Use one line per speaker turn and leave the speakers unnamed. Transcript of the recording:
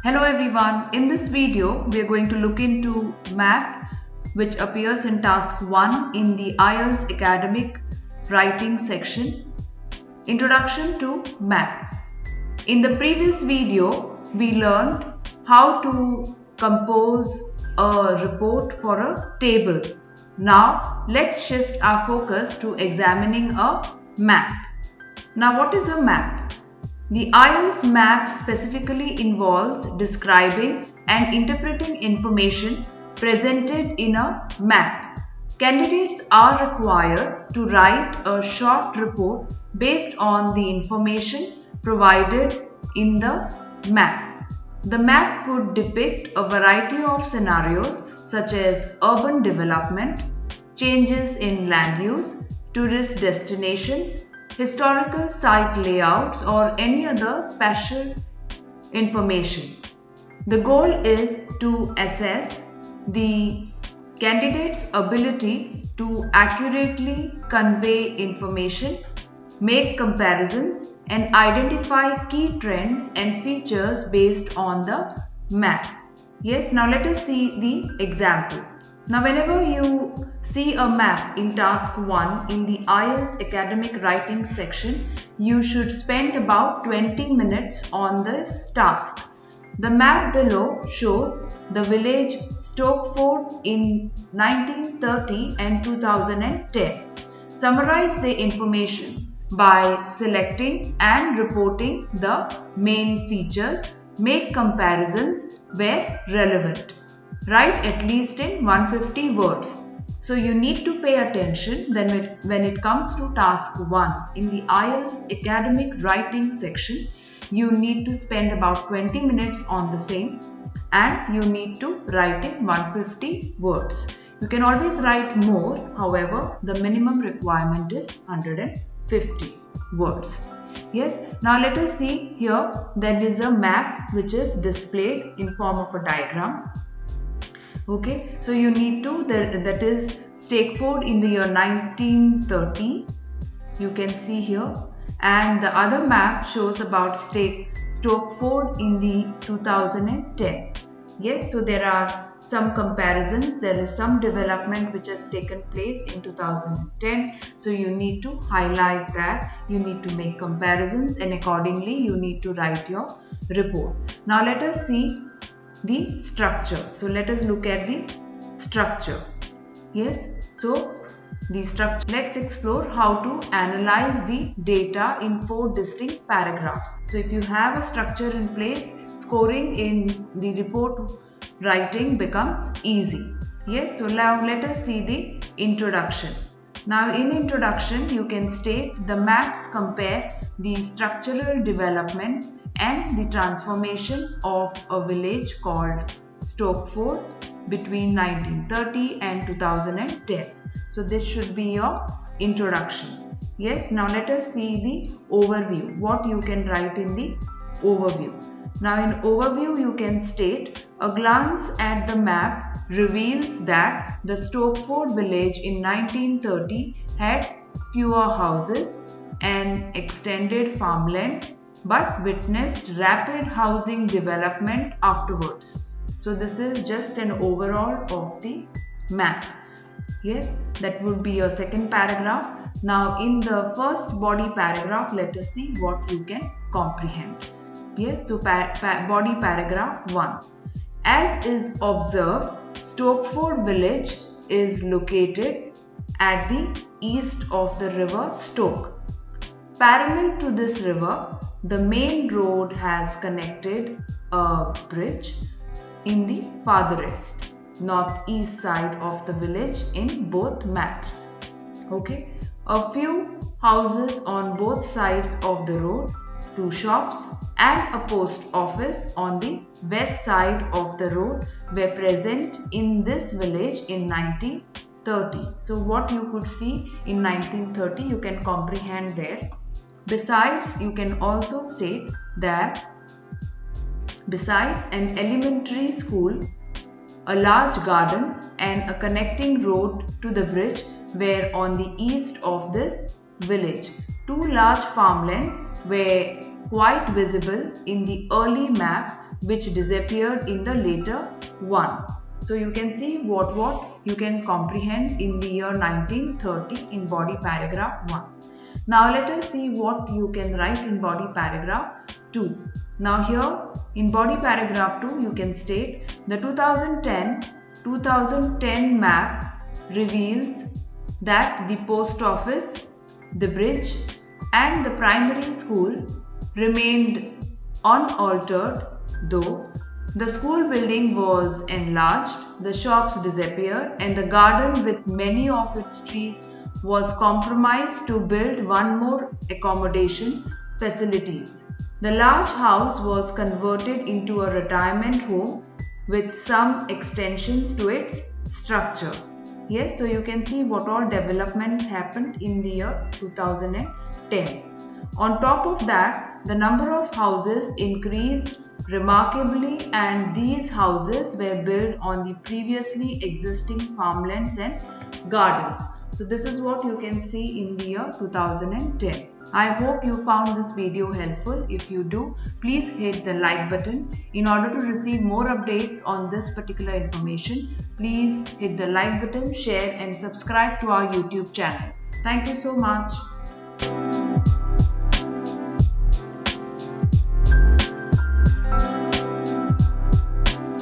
Hello everyone, in this video we are going to look into map which appears in task 1 in the IELTS academic writing section. Introduction to map. In the previous video we learned how to compose a report for a table. Now let's shift our focus to examining a map. Now what is a map? The IELTS map specifically involves describing and interpreting information presented in a map. Candidates are required to write a short report based on the information provided in the map. The map could depict a variety of scenarios such as urban development, changes in land use, tourist destinations, historical site layouts, or any other spatial information. The goal is to assess the candidate's ability to accurately convey information, make comparisons, and identify key trends and features based on the map. Yes, now let us see the example. Now whenever you see a map in task 1 in the IELTS academic writing section, you should spend about 20 minutes on this task. The map below shows the village Stokeford in 1930 and 2010. Summarize the information by selecting and reporting the main features. Make comparisons where relevant. Write at least in 150 words. So you need to pay attention when it comes to task 1 in the IELTS academic writing section. You need to spend about 20 minutes on the same and you need to write in 150 words. You can always write more, however, the minimum requirement is 150 words. Yes, now let us see here there is a map which is displayed in form of a diagram. Okay, so you need to, that is Stokeford in the year 1930, you can see here, and the other map shows about Stokeford in the 2010. Yes, so there are some comparisons, there is some development which has taken place in 2010, so you need to highlight that, you need to make comparisons, and accordingly you need to write your report. Now let us see the structure. So let us look at the structure. Yes, so the structure. Let's explore how to analyze the data in 4 distinct paragraphs. So if you have a structure in place, scoring in the report writing becomes easy. Yes, so now let us see the introduction. Now in introduction you can state the maps compare the structural developments and the transformation of a village called Stokeford between 1930 and 2010. So this should be your introduction. Yes, now let us see the overview, what you can write in the overview. Now in overview you can state, a glance at the map reveals that the Stokeford village in 1930 had fewer houses and extended farmland but witnessed rapid housing development afterwards. So this is just an overall of the map. Yes, that would be your second paragraph. Now in the first body paragraph, let us see what you can comprehend. Yes, so body paragraph 1. As is observed, Stokeford village is located at the east of the river Stoke. Parallel to this river, the main road has connected a bridge in the farthest northeast side of the village in both maps. Okay, a few houses on both sides of the road, 2 shops and a post office on the west side of the road were present in this village in 1930. So what you could see in 1930 you can comprehend there. Besides, you can also state that besides an elementary school, a large garden and a connecting road to the bridge were on the east of this village. 2 large farmlands were quite visible in the early map which disappeared in the later one. So you can see what you can comprehend in the year 1930 in body paragraph 1. Now let us see what you can write in body paragraph 2. Now here in body paragraph 2 you can state the 2010 map reveals that the post office, the bridge and the primary school remained unaltered, though the school building was enlarged, the shops disappeared and the garden with many of its trees was compromised to build one more accommodation facilities. The large house was converted into a retirement home with some extensions to its structure. Yes, so you can see what all developments happened in the year 2010. On top of that, the number of houses increased remarkably and these houses were built on the previously existing farmlands and gardens. So this is what you can see in the year 2010. I hope you found this video helpful. If you do, please hit the like button. In order to receive more updates on this particular information, please hit the like button, share and subscribe to our YouTube channel. Thank you so much.